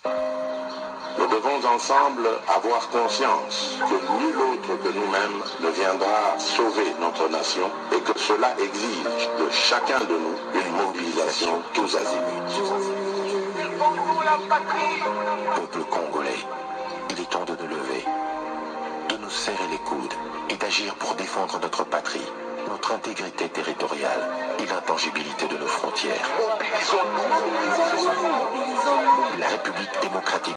Nous devons ensemble avoir conscience que nul autre que nous-mêmes ne viendra sauver notre nation et que cela exige de chacun de nous une mobilisation tous azimuts. Peuple congolais, il est temps de nous lever, de nous serrer les coudes et d'agir pour défendre notre patrie, notre intégrité territoriale et l'intangibilité de nos frontières. La République démocratique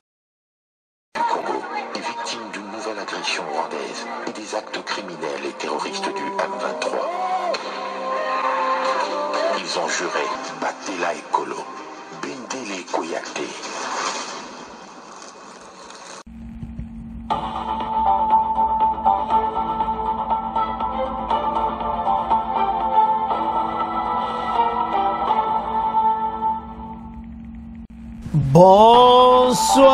du Congo est victime d'une nouvelle agression rwandaise et des actes criminels et terroristes du M23. Ils ont juré Batela Ekolo, Bindele Koyate. Bonsoir,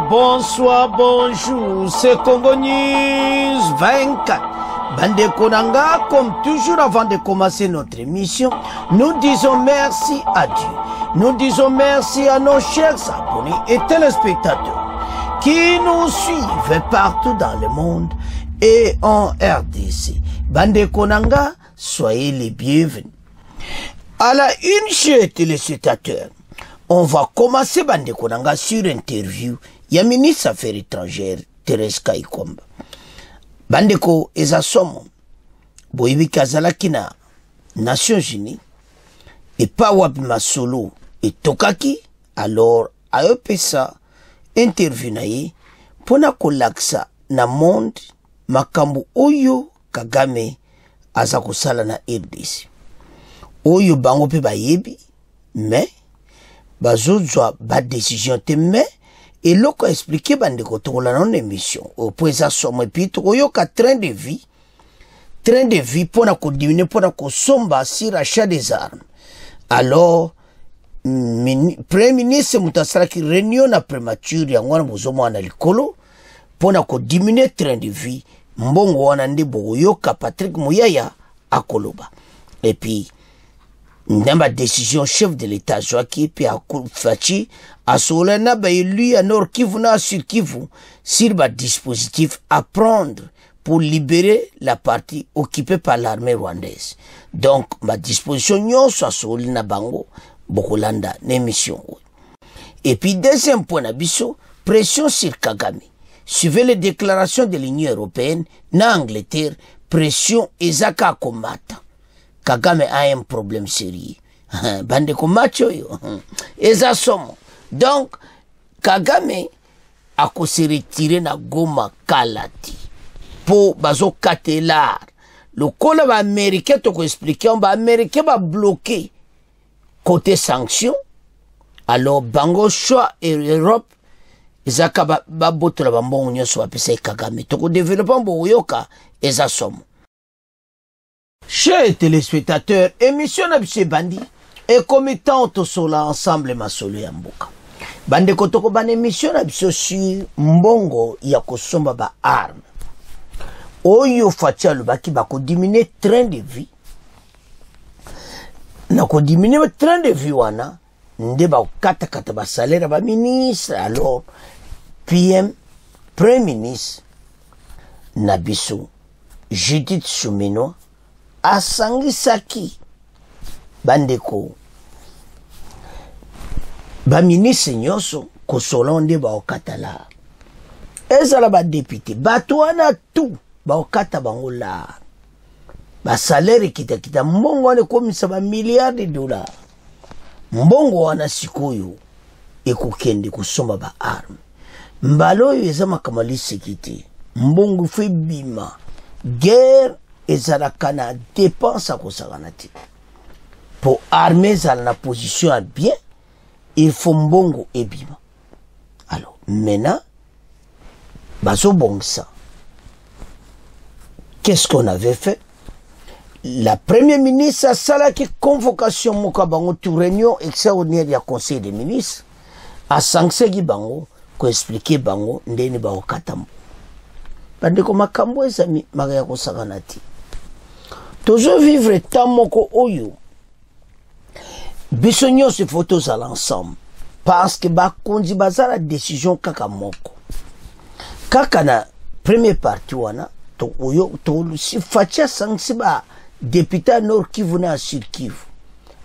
bonsoir, bonjour, c'est Congo News 24. Bande Konanga, comme toujours avant de commencer notre émission, nous disons merci à Dieu. Nous disons merci à nos chers abonnés et téléspectateurs qui nous suivent partout dans le monde et en RDC. Bande Konanga, soyez les bienvenus. À la une, chers téléspectateurs, on va commencer Bande Konanga sur interview ya ministre affaires étrangères Thérèse Kaikomba. Bandeko eza somo boyibi kazalaki na Nations Unies et pas wapi masolo et tokaki alors ayopesa interview na ye pona kolaksa na monde makambo oyo Kagame aza kosala na RDC oyo bango pe bayebi mais bazozwa ba décision te mais et loko expliquer bandeko tokola na émission au point ça somme et puis tokoyoka train de vie pona ko diminuer pona ko somba sur achat des armes alors premier ministre mutasara ki réunion na prémature ya ngwana bozomo na likolo pona ko diminuer train de vie mbongo wana ndi boyoka Patrick Muyaya akoloba et puis Ndamba décision chef de l'État Joaki puis à Fachi à Solana ba lui à Nord Kivu na Sud Kivu sur ba dispositif à prendre pour libérer la partie occupée par l'armée rwandaise. Donc ma disposition nyonso à Solana bango bokolanda l'émission. Et puis deuxième point nabiso pression sur Kagame. Suivez les déclarations de l'Union européenne na Angleterre pression ezaka komata. Kagame a un problème sérieux. Bande ko macho yo. Eza somo. Donc, Kagame a ko se retirer na Goma Kalati. Po bazo katelar. Le kola ba américain to ko expliquer, on ba américain ba bloquer côté sanction. Alors, bango choix et Europe, ezaka ba botola ba mbongo nyoso ba pesa Kagame. To ko développer mbo yoka eza somo. Chers téléspectateurs, émission Nabise Bandi et comme tant sola ensemble ma solo ya mboka. Bande kotoko ban émission Nabise sur mbongo ya kosomba ba arme. Oyo fatia lubaki bako diminuer train de vie. Na ko diminuer train de vie wana nde ba kata ba salaire ba ministre alors PM Premier ministre Nabiso Judith Soumino asangisaki bandeko ba ministre nyonso kosolonde ba okatala ezala ba député batwana tout ba okata bango la ba salaire kita mbongo wane komisa ba milliards de dollars mbongo wana sikoyo ekokende kusomba ba arme mbalo ezama kama lisekite mbongo fe bima guerre ezalaka na dépense à kosaganati. Pour armer zala na position à bien, il faut mbongo et bima. Alors, maintenant, bazo bongsa. Qu'est-ce qu'on avait fait? La première ministre a salaki convocation moka bango tu réunion extraordinaire ya conseil des ministres a sanctionné bango ko expliquer bango ndeni ba okatambo. Bandeko makambo ezami magaya kosaganati. Toujours vivre tant moko oyo. Bisognos ces photos à l'ensemble. parce que bakonzi baza la décision kaka moko kaka na premier parti wana to oyo to si fatia sangsi ba député Nord Kivu na Sud Kivu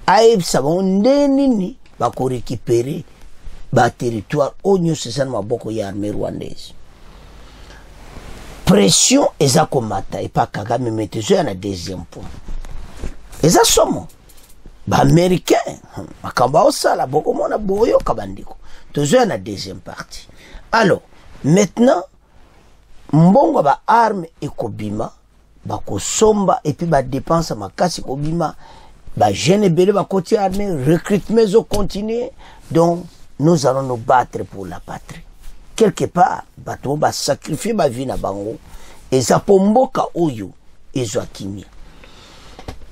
ayebisa bango ndenini bako récupérer ba territoire onyo sesana maboko ya armée rwandaise. Pression eza komata epa Kagame metezo ya na deuxième point eza somo ba américain makamba osala boko mona boyo kabandiko tozo ya na deuxième partie. Alors maintenant mbongo ba arme ekobima bakosomba et puis ba dépense makasi kobima ba jeune belé ba côté armée recrutement zo continuer, donc nous allons nous battre pour la patrie quelque part bato ba sacrifier ba vie na bango eza pomboka oyo ezo akimia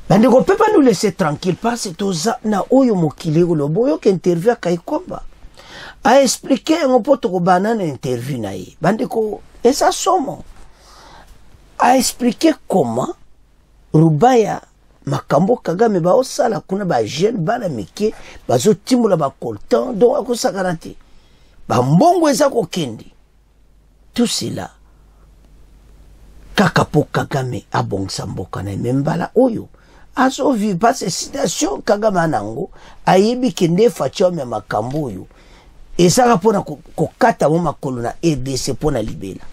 bandeko peut pas nous laisser tranquille parce que toza na oyo mokili lo boyo ke interview Kaikwamba a expliqué un poto ko banana interview na ye bandeko eza somo a expliqué comment Rubaya makambo Kagame ba osala kuna ba jeune bana mike bazo timula ba coltan donc akosa garantie ba mbongo eza ko kendi tout cela kaka po Kagame abongsa mboka na membala oyo azo vivre pas cette situation Kagame anango ayebi kende facho me makambo oyo ezaka pona kokata mo makolo na RDC pona libela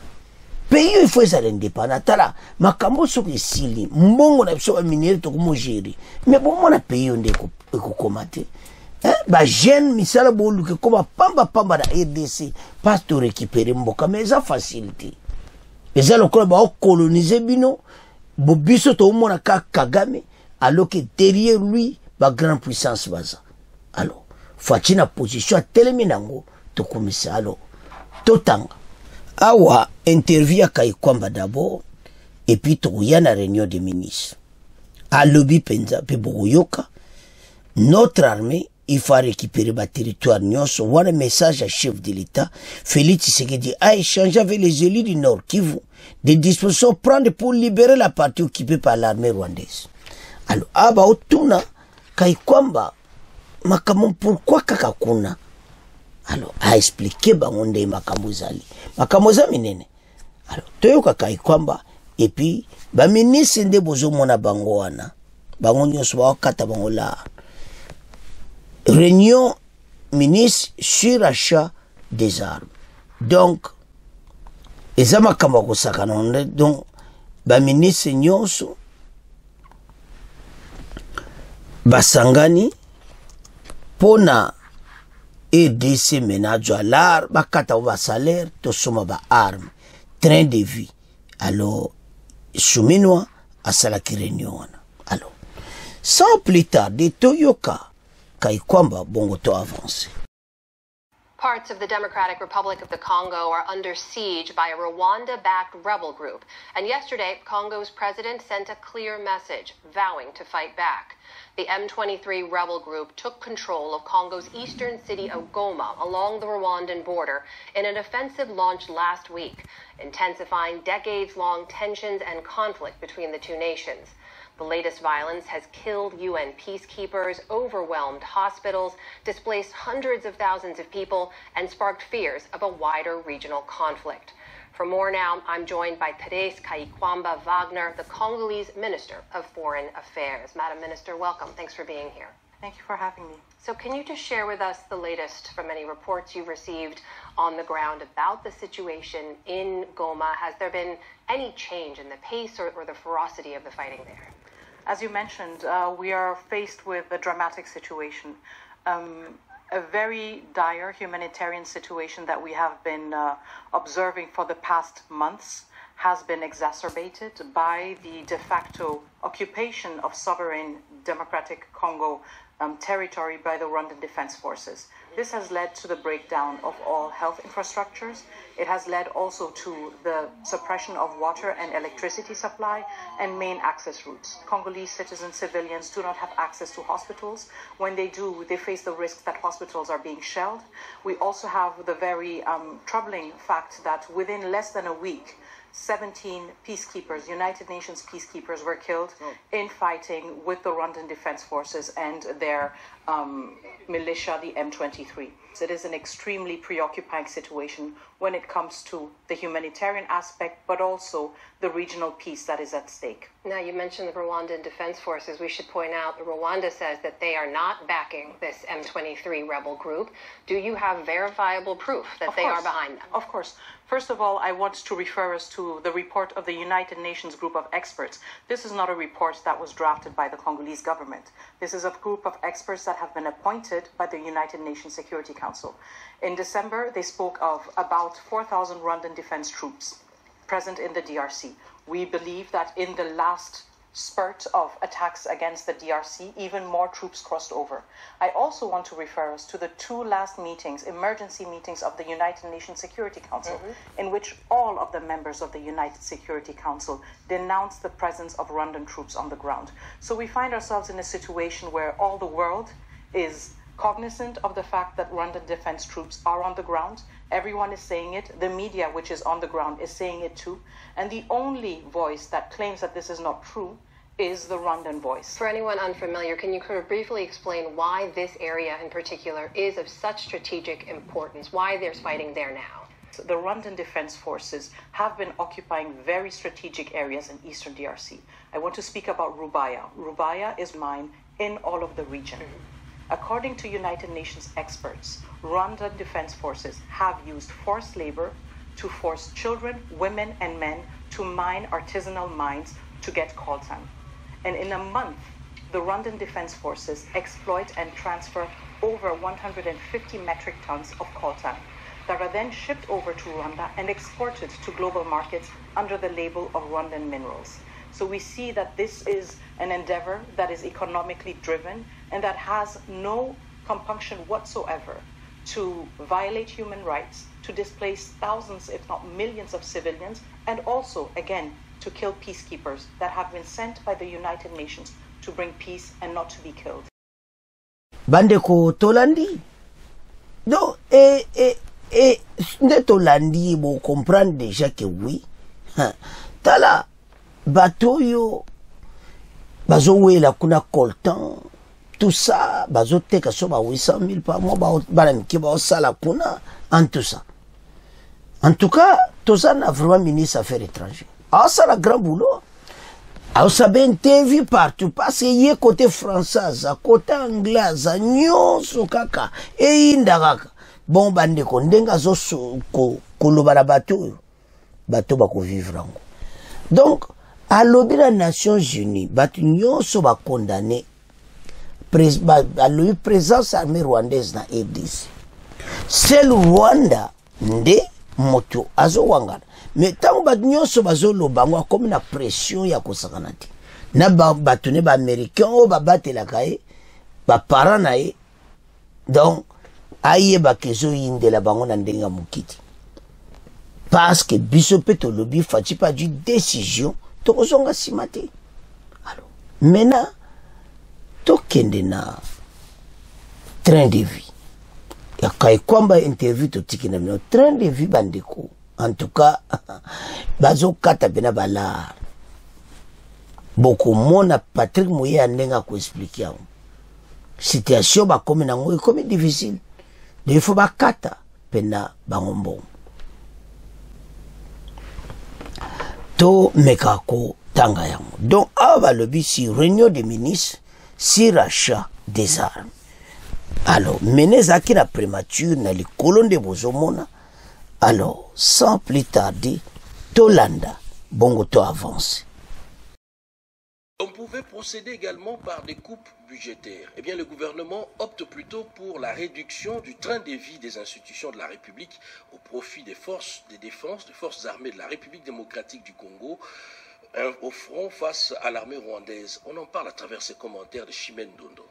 pays il faut être indépendant tala makambo soki esili mbongo na biso ba minere to ko gérer mais bon mona pays onde ko komate ba jeune misala boluke ko ba pamba na RDC pas to récupérer mboka mais ça facilité eza lokola ba coloniser bino bo biso to mona ka Kagame alors que derrière lui ba grande puissance baza alors fatina position telemi nango to komisa alors totanga awa interview à Kaikwamba d'abord et puis toya na réunion des ministres à lobby penza pe boyoka notre armée il faut récupérer le territoire nyonso voilà message à chef de l'État Félix Tshisekedi a échangé avec les élus du Nord Kivu des dispositions prendre pour libérer la partie occupée par l'armée rwandaise. Alors aba otuna Kaikwamba makambo pourquoi kakakuna alors a expliqué bangonde makambo zali makambo za minene alors toyoka Kaikwamba et puis ba ministre nde bozo mona bango wana bango nyonso ba kata bango la réunion ministre sur achat des armes donc eza makambo ko sakana donc ba ministre nyonso basangani pona EDC ménage à l'art, bakata ba salaire, to soma ba arme, train de vie. Alors, souminois à salaki réunion. Alors, sans plus tarder, Toyoka, Kaikwamba bongoto avancé. Parts of the Democratic Republic of the Congo are under siege by a Rwanda-backed rebel group. And yesterday, Congo's president sent a clear message, vowing to fight back. The M23 rebel group took control of Congo's eastern city of Goma along the Rwandan border in an offensive launched last week, intensifying decades-long tensions and conflict between the two nations. The latest violence has killed UN peacekeepers, overwhelmed hospitals, displaced hundreds of thousands of people, and sparked fears of a wider regional conflict. For more now, I'm joined by Therese Kaikwamba Wagner, the Congolese Minister of Foreign Affairs. Madam Minister, welcome. Thanks for being here. Thank you for having me. So can you just share with us the latest from any reports you've received on the ground about the situation in Goma? Has there been any change in the pace or the ferocity of the fighting there? As you mentioned, we are faced with a dramatic situation. A very dire humanitarian situation that we have been observing for the past months has been exacerbated by the de facto occupation of sovereign Democratic Congo territory by the Rwandan Defense Forces. This has led to the breakdown of all health infrastructures. It has led also to the suppression of water and electricity supply and main access routes. Congolese citizens, civilians do not have access to hospitals. When they do, they face the risk that hospitals are being shelled. We also have the very troubling fact that within less than a week, 17 peacekeepers, United Nations peacekeepers, were killed in fighting with the Rwandan Defense Forces and their militia, the M23. It is an extremely preoccupying situation when it comes to the humanitarian aspect, but also the regional peace that is at stake. Now, you mentioned the Rwandan Defense Forces. We should point out that Rwanda says that they are not backing this M23 rebel group. Do you have verifiable proof that they are behind them? Of course. First of all, I want to refer us to the report of the United Nations group of experts. This is not a report that was drafted by the Congolese government. This is a group of experts that have been appointed by the United Nations Security Council. In December, they spoke of about 4,000 Rwandan defense troops present in the DRC. We believe that in the last spurt of attacks against the DRC, even more troops crossed over. I also want to refer us to the two last meetings, emergency meetings of the United Nations Security Council, in which all of the members of the United Security Council denounced the presence of Rwandan troops on the ground. So we find ourselves in a situation where all the world is cognizant of the fact that Rwandan defense troops are on the ground. Everyone is saying it. The media, which is on the ground, is saying it too. And the only voice that claims that this is not true is the Rwandan voice. For anyone unfamiliar, can you briefly explain why this area in particular is of such strategic importance, why there's fighting there now? The Rwandan Defense Forces have been occupying very strategic areas in eastern DRC. I want to speak about Rubaya. Rubaya is mine in all of the region. According to United Nations experts, Rwandan Defense Forces have used forced labor to force children, women, and men to mine artisanal mines to get coltan. And in a month, the Rwandan Defense Forces exploit and transfer over 150 metric tons of coltan that are then shipped over to Rwanda and exported to global markets under the label of Rwandan minerals. So we see that this is an endeavor that is economically driven and that has no compunction whatsoever to violate human rights, to displace thousands, if not millions of civilians, and also, again, to kill peacekeepers that have been sent by the United Nations to bring peace and not to be killed. Bandeko Tolandi. Non, ne Tolandi, vous comprenez déjà que oui. Tala, bateau yo, bazo la kuna coltan, tout ça, bazo teka soba 800 000 par mois, baramiki ba osala kuna, en tout ça. En tout cas, tout ça n'a vraiment ministre affaires étrangères. Ah, ça la grand boulot. Ah, ça bien vu partout parce que y est côté français, côté anglais, nyonso kaka, et indakaka. Bon bande ko ndenga zo ko kolobala bateau bako vivre ngo. Donc à l'objet des Nations Unies, bateau nyonso ba condamné à la présence armée rwandaise na RDC. C'est le Rwanda nde moto azo wangana. Mais tant que nyonso bazoloba ngo comme na pression ya kosakana te. Na bateau ne ba américain o ba batela kae ba parents na ye. Donc aye bakezo indela bango na ndenga mukiti parce que biso pe to lobby fati pas du décision to kozonga simate. Alors maintenant to kende na train de vie ya kai kwamba interview to tikina no train de vie bandeko en tout cas bazo kata bena bala beaucoup mona Patrick Mouya ndenga ko expliquer situation ba comme na ngo comme difficile. Il faut bakata pena bangombo. To mekako tanga yango. Donc, ava lobby si réunion des ministres, si rachat des armes. Alors, menez zaki la prémature na les colonnes de Bozomona. Alors, sans plus tarder, Tolanda, bongo to avance. On pouvait procéder également par des coupes budgétaires. Eh bien, le gouvernement opte plutôt pour la réduction du train de vie des institutions de la République au profit des forces de défense, des forces armées de la République démocratique du Congo, au front face à l'armée rwandaise. On en parle à travers ces commentaires de Chimène Dondo.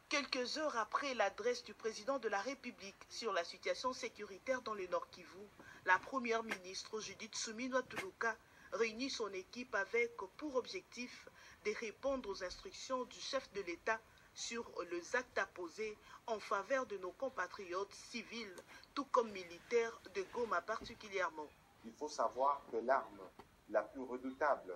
Quelques heures après l'adresse du président de la République sur la situation sécuritaire dans le Nord Kivu, la première ministre Judith Suminwa Tuluka réunit son équipe avec pour objectif de répondre aux instructions du chef de l'État sur les actes à poser en faveur de nos compatriotes civils, tout comme militaires de Goma particulièrement. Il faut savoir que l'arme la plus redoutable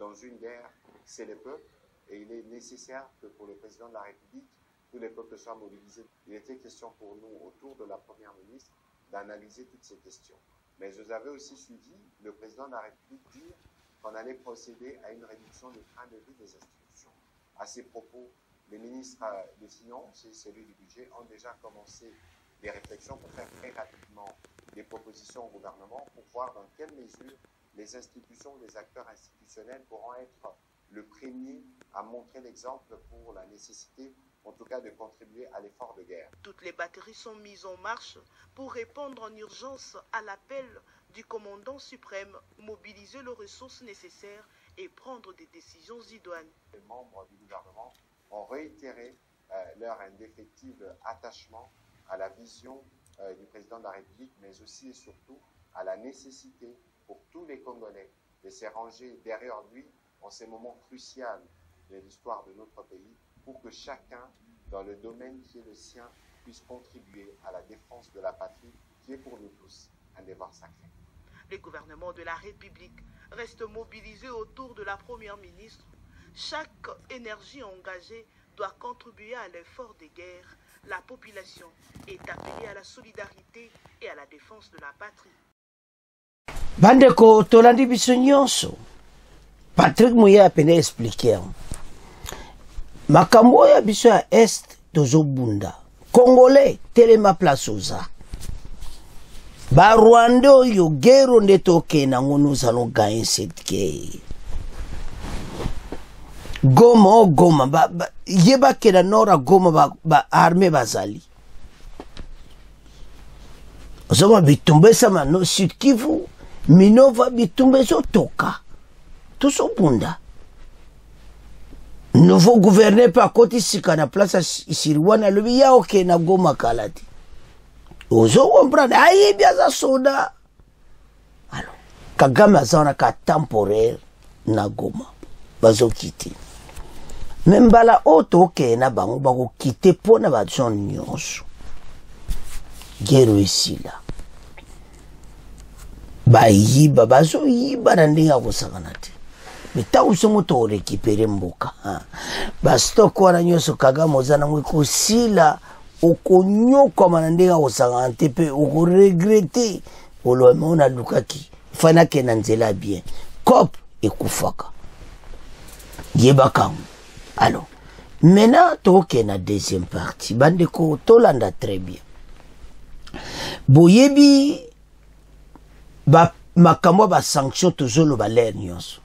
dans une guerre, c'est le peuple, et il est nécessaire que pour le président de la République, tous les peuples soient mobilisés. Il était question pour nous, autour de la Première ministre, d'analyser toutes ces questions. Mais vous avez aussi suivi le président de la République dire qu'on allait procéder à une réduction du train de vie des institutions. À ces propos, les ministres des Finances et celui du Budget ont déjà commencé des réflexions pour faire très rapidement des propositions au gouvernement pour voir dans quelle mesure les institutions, les acteurs institutionnels pourront être le premier à montrer l'exemple pour la nécessité, en tout cas, de contribuer à l'effort de guerre. Toutes les batteries sont mises en marche pour répondre en urgence à l'appel du commandant suprême, mobiliser les ressources nécessaires et prendre des décisions idoines. Les membres du gouvernement ont réitéré leur indéfectible attachement à la vision du président de la République, mais aussi et surtout à la nécessité pour tous les Congolais de se ranger derrière lui en ces moments cruciaux de l'histoire de notre pays, pour que chacun, dans le domaine qui est le sien, puisse contribuer à la défense de la patrie, qui est pour nous tous un devoir sacré. Le gouvernement de la République reste mobilisé autour de la Première ministre. Chaque énergie engagée doit contribuer à l'effort de guerre. La population est appelée à la solidarité et à la défense de la patrie. Bandeko tolandi biso nyonso. Patrick Mouya apene expliquer. Makambo ya biso ya Est tozobunda. Congolais telema place oza. Ba Rwanda oyo guerre nde tokena ngo nous allons gagner cette guerre. Goma Goma yeba kena nora Goma ba armée bazali. Ozoma bitumbe sama no Sud Kivu Minova bitumbe zo toka. Tout bunda. Nouveau gouverneur par côté sikana place Sirwana le ya ok na Goma kalati. Ozo comprendre ayi biaza soda. Alors Kagame azana ka temporaire na Goma. Bazo kiti. Membala oto ok na bango bako kite pona ba zone nyonso. Gero esila. Ba yiba bazo yiba na ndinga kosakana te. Meta usomo to récupérer mboka. Ba stock wana nyonso Kagame ozana mwiko sila okonyoka manandinga kosakana te pe oko regretter olomona lukaki. Fana ke na nzela bien. Cop ekufaka. Yeba kango. Alors, maintenant, toke na deuxième partie. Bandeko tolanda très bien. Boyebi ba makambo ba sanction tozolo ba l'air nyonso.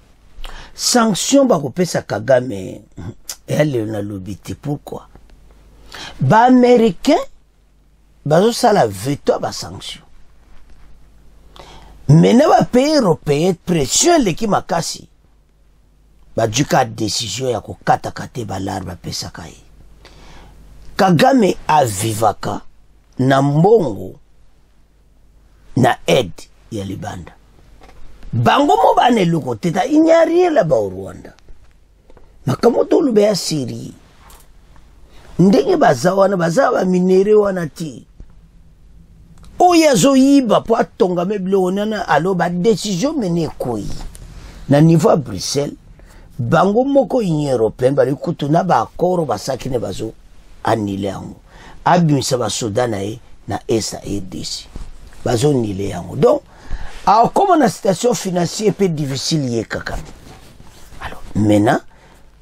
Sanction ba kopesa Kagame elle na lobité pourquoi? Ba américain bazo sala veto ba sanction. Maintenant ba pays européen pression leki makasi. Ba duka décision ya ko katakate balar ba pesa kai. Kagame avivaka na mbongo na aide ya libanda. Bango mo bane luko teta inyari la ba Rwanda. Makamoto lube ya Syrie. Ndenge bazawana bazawa minere wana ti. Oya zo yiba po atonga mebile onana alo ba décision mene koi. Na niveau Bruxelles bango moko Union européenne bali kutuna ba akoro basakine bazo anile yango abimisa ba Sudan na Est RDC bazo nile yango. Donc comme la situation financière peu difficile yé Kagame. Alors maintenant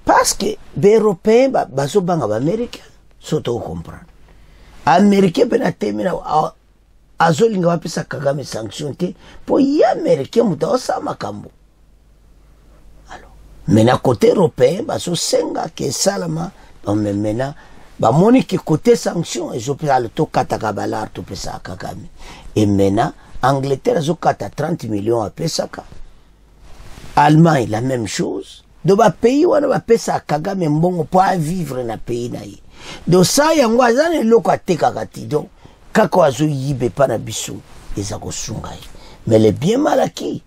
parce que les Européens bazo banga ba Américains soto comprendre Américain pena temina azolinga wapesa Kagame sanction te po ya Américain mutaosa makambo. Maintenant, côté européen, baso senga ke salama, maintenant, ba moni ke côté sanction, et je peux aller to kataka balar to pesa Kagame. Et maintenant, Angleterre zo kata 30 millions à pesaka. Allemagne, la même chose. Do ba pays wana ba pesa Kagame mbongo po a vivre na pays na ye. Do sa yango azane loko ateka kati do kako azo yibe pa na biso ezako sunga. Mais le bien mal acquis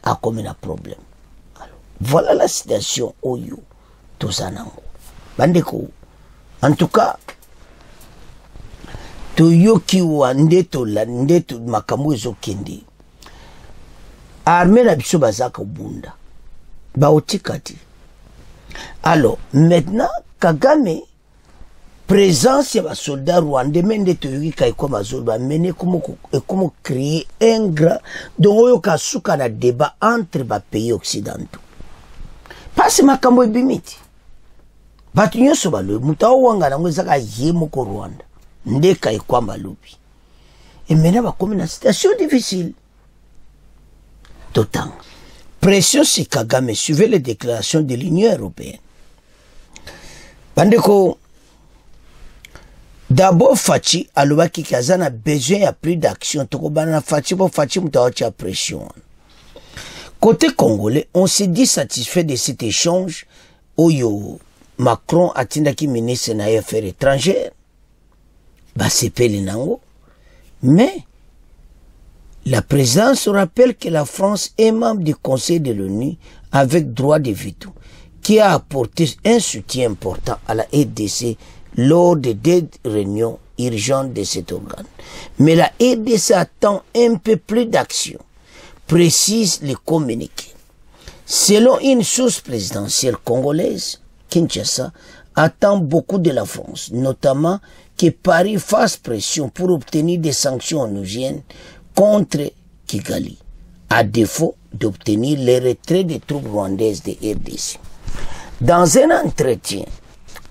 a comme un problème. Voilà la situation oyo tozanango. Bandeko. En tout cas, toyoki wa ndeto makambo ezo kende. Armée na biso bazaka bunda. Ba otikati. Alors, maintenant Kagame présence ya basoldat rwandais mende toyoki kai kwa mazolo bamene comme créer un grand donc oyo kasuka na débat entre bapays occidentaux pasi makambo ebimiti bato nyonso balobi moto awanga nango ezaka ye moko Rwanda nde kai kwa balobi et maintenant bakomi na situation difficile d'autant pression si Kagame suivait les déclarations de l'Union européenne bandeko. D'abord, Fachi, alobaki kazana besoin ya plus d'action. Tokobana Fachi, pour Fachi, mutawachi pression. Côté congolais, on s'est dit satisfait de cet échange. Oyo, Macron a tindaki ministre na affaires étrangères. Bah, c'est Pelinango. Mais, la présidence rappelle que la France est membre du Conseil de l'ONU avec droit de veto, qui a apporté un soutien important à la RDC lors des 2 réunions urgentes de cet organe. Mais la RDC attend un peu plus d'action, précise le communiqué. Selon une source présidentielle congolaise, Kinshasa attend beaucoup de la France, notamment que Paris fasse pression pour obtenir des sanctions onusiennes contre Kigali, à défaut d'obtenir le retrait des troupes rwandaises de RDC. Dans un entretien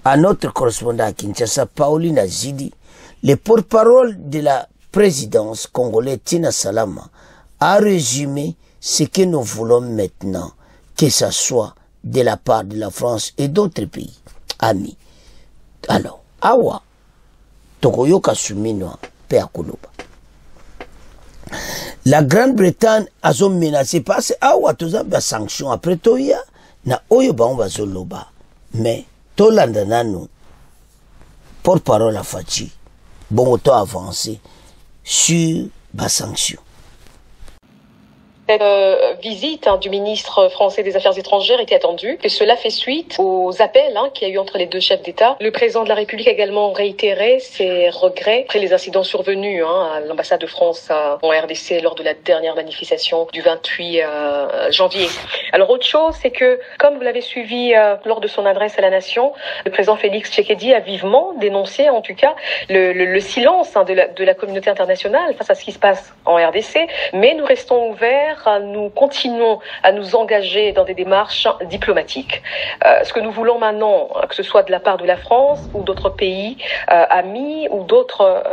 à notre correspondant à Kinshasa, Pauline Azidi, le porte-parole de la présidence congolaise Tina Salama, a résumé ce que nous voulons maintenant, que ce soit de la part de la France et d'autres pays amis. Alors, awa, tokoyoka suminwa pe akoloba. La Grande-Bretagne a menacé parce que awa tozamba sanction après toya na oyo ba on va zoloba. Mais Tolanda nanu, porte-parole à Fachi, bon autant avancé sur la sanction. Cette visite du ministre français des Affaires étrangères était attendue, et cela fait suite aux appels qu'il y a eu entre les 2 chefs d'État. Le président de la République a également réitéré ses regrets après les incidents survenus à l'ambassade de France en RDC lors de la dernière manifestation du 28 janvier. Alors autre chose, c'est que, comme vous l'avez suivi lors de son adresse à la nation, le président Félix Tshisekedi a vivement dénoncé, en tout cas, le silence de la communauté internationale face à ce qui se passe en RDC, mais nous restons ouverts, nous continuons à nous engager dans des démarches diplomatiques. Ce que nous voulons maintenant, que ce soit de la part de la France ou d'autres pays amis ou d'autres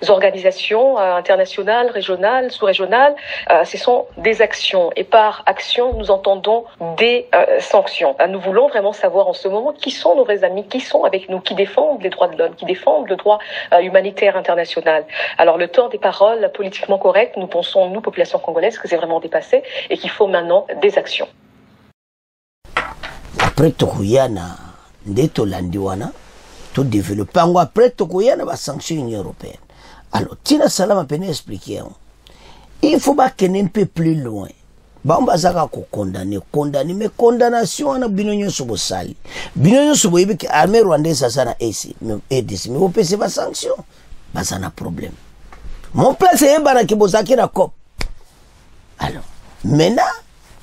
organisations internationales, régionales, sous-régionales, ce sont des actions. Et par action, nous entendons des sanctions. Nous voulons vraiment savoir en ce moment qui sont nos vrais amis, qui sont avec nous, qui défendent les droits de l'homme, qui défendent le droit humanitaire international. Alors le temps des paroles politiquement correctes, nous pensons, nous, population congolaise, que c'est vraiment dépassé et qu'il faut maintenant des actions. Après Tokuyana, ndeto landiwana, tout développé. Après Tokuyana, va sanctions Union européenne. Alors, Tina Salama peut nous expliquer. Il faut pas qu'on un peu plus loin. Ba bazaka ko condamner, mais condamnation na binonyo sobo sali. Binonyo sobo yebe que armée rwandaise ça na EC, mais EDC, mais vous pensez pas sanction. Ba ça na problème. Mon place est bana ki bozaki na COP. Alors, maintenant,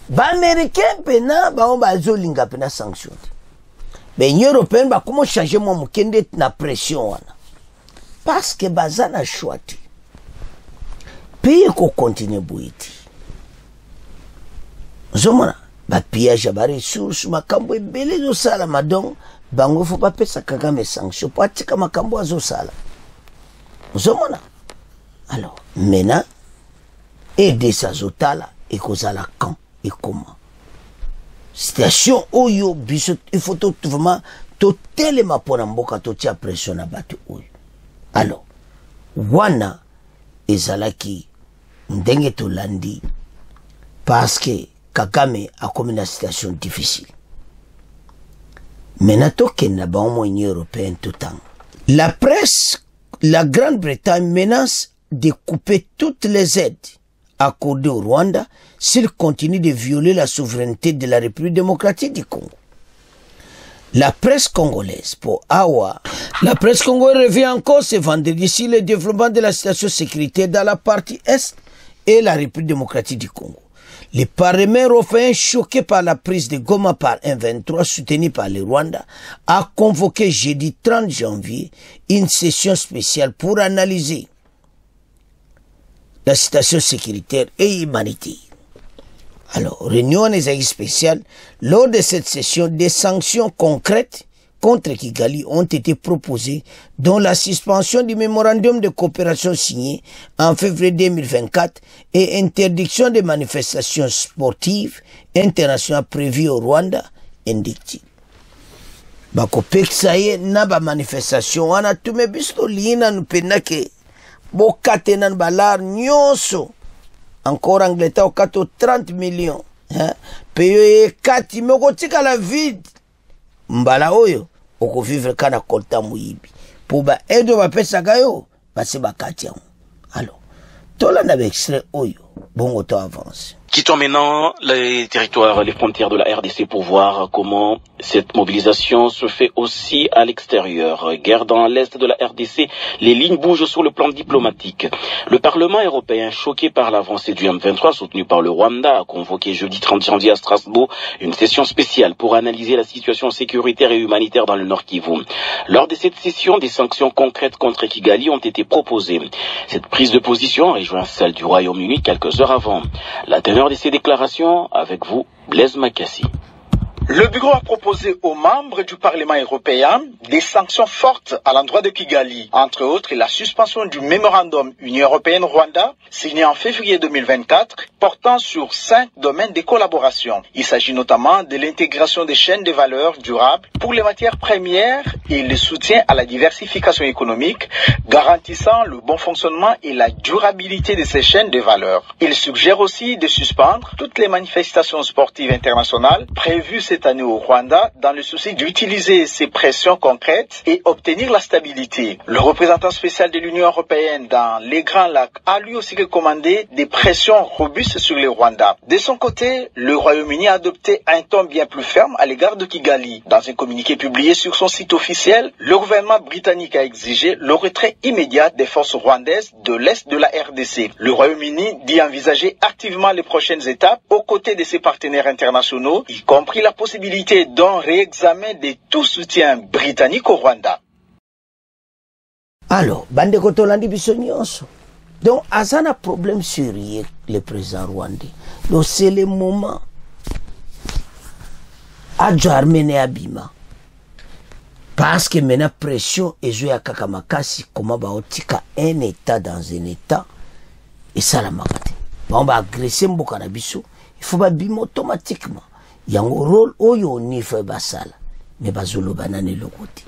ba américain pena ba on ba zolinga pena sanction. Mais l'Union européenne ba comment changer mon mukende na pression wana. Parce que bazana choiti. Pays ko continue boiti. Zomona ba pillage ba ressources makambo ebele zo sala madon bango faut pas pesa Kagame sanction pour atika makambo azo sala. Zomona. Alors, maintenant aider sa zotala et kozala quand et comment. Situation oyo biso il faut tout vraiment tout tellement pour mboka to tia pression na batu oyo. Alors, wana ezalaki ndenge to landi parce que Kagame a comme une situation difficile. Maintenant, token na ba Union européenne tout temps. La presse, la Grande-Bretagne menace de couper toutes les aides accordées au Rwanda s'il continue de violer la souveraineté de la République démocratique du Congo. La presse congolaise, pour Awa, la presse congolaise revient encore ce vendredi sur le développement de la situation sécuritaire dans la partie Est et la République démocratique du Congo. Le Parlement européen, choqué par la prise de Goma par M23 soutenu par le Rwanda, a convoqué jeudi 30 janvier une session spéciale pour analyser la situation sécuritaire et humanitaire. Alors, réunion des spéciale, lors de cette session, des sanctions concrètes contre Kigali ont été proposées, dont la suspension du mémorandum de coopération signé en février 2024 et interdiction des manifestations sportives internationales prévues au Rwanda, indique-t-il. Bako peksaye na ba manifestation wana tume bisto lina nupenake bokate nan balar nyonso encore Angleterre okato 30 millions peyo kati moko tika la vide mbala oyo okuvivre kana kolta muibi pour ba edo ba pesa gayo basi bakati yango. Alors tola na extrait oyo bongo to avance. Quittons maintenant les territoires, les frontières de la RDC pour voir comment cette mobilisation se fait aussi à l'extérieur. Guerre dans l'est de la RDC, les lignes bougent sur le plan diplomatique. Le Parlement européen, choqué par l'avancée du M23 soutenu par le Rwanda, a convoqué jeudi 30 janvier à Strasbourg une session spéciale pour analyser la situation sécuritaire et humanitaire dans le Nord Kivu. Lors de cette session, des sanctions concrètes contre Kigali ont été proposées. Cette prise de position rejoint celle du Royaume-Uni quelques heures avant. La teneur de ces déclarations, avec vous, Blaise Makassi. Le bureau a proposé aux membres du Parlement européen des sanctions fortes à l'endroit de Kigali, entre autres la suspension du mémorandum Union européenne-Rwanda signé en février 2024 portant sur 5 domaines de collaboration. Il s'agit notamment de l'intégration des chaînes de valeur durables pour les matières premières et le soutien à la diversification économique, garantissant le bon fonctionnement et la durabilité de ces chaînes de valeur. Il suggère aussi de suspendre toutes les manifestations sportives internationales prévues cette année au Rwanda dans le souci d'utiliser ces pressions concrètes et obtenir la stabilité. Le représentant spécial de l'Union européenne dans les Grands Lacs a lui aussi recommandé des pressions robustes sur le Rwanda. De son côté, le Royaume-Uni a adopté un ton bien plus ferme à l'égard de Kigali. Dans un communiqué publié sur son site officiel, le gouvernement britannique a exigé le retrait immédiat des forces rwandaises de l'Est de la RDC. Le Royaume-Uni dit envisager activement les prochaines étapes aux côtés de ses partenaires internationaux, y compris la possibilité d'un réexamen de tout soutien britannique au Rwanda. Alors, bande kotolandi biso nyonso. Donc, azana problème sérieux le président rwandais. Donc, c'est le moment à Jarmene Abima. Parce que maintenant, pression est jouée à Kakamakasi, comment va otika un état dans un état, et ça la magate. On va agresser Mbokanabiso, il faut pas bim automatiquement. Il y a un rôle où il y a basala, mais bazolo banane le côté.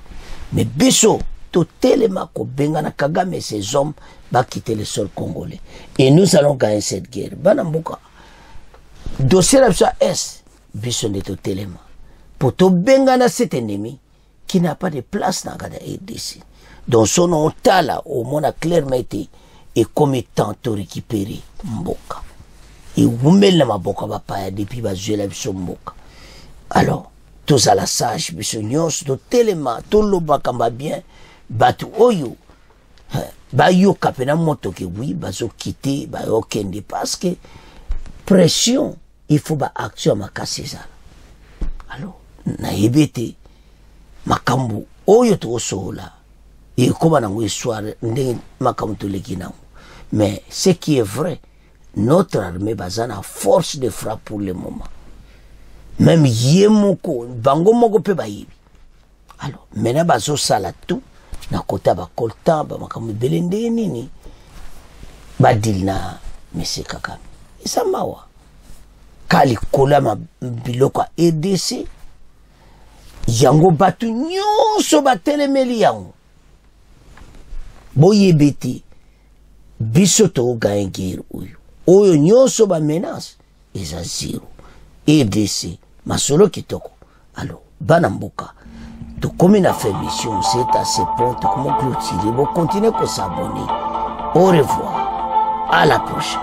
Mais biso, tout tellement que Bengana Kagame et ses hommes va quitter le sol congolais. Et nous allons gagner cette guerre. Banamboka. Dossier la est, biso de tout tellement. Pour tout Bengana cet ennemi qui n'a pas de place dans la RDC. Donc son nom tala au monde a clairement été et comme étant récupéré Mboka. Et vous mettez la maboka bapaya depuis que je l'ai vu Mboka. Alors, tous à la sage, biso nyons, tout tellement, tout le bakamba bien, batu oyo, ba yo kapena moto ke oui, ba zo quitter, ba yo kende, parce que pression, il faut ba action makasi ça. Alors, na yebete, makambu, oyo to osola, et comment na histoire, nde makambu to lekina. Mais ce qui est vrai, notre armée bazana force de frappe pour le moment. Même yemoko, bango moko pe ba yibi. Alors, maintenant bazo sala tout, na kota ba kolta, ba makamu belende nini, ba dil na Mese Kagame. Isa mawa. Kali kola ma biloko EDC, yango batu nyonso ba telemeli yango. Boye beti, biso to gaengir uyu. Oyo nyonso ba menace, eza zero. EDC, masolo kitoko. Alors, banamboka. To comme na fait mission, c'est à ce point, comment clôturer, vous continuez à s'abonner. Au revoir. À la prochaine.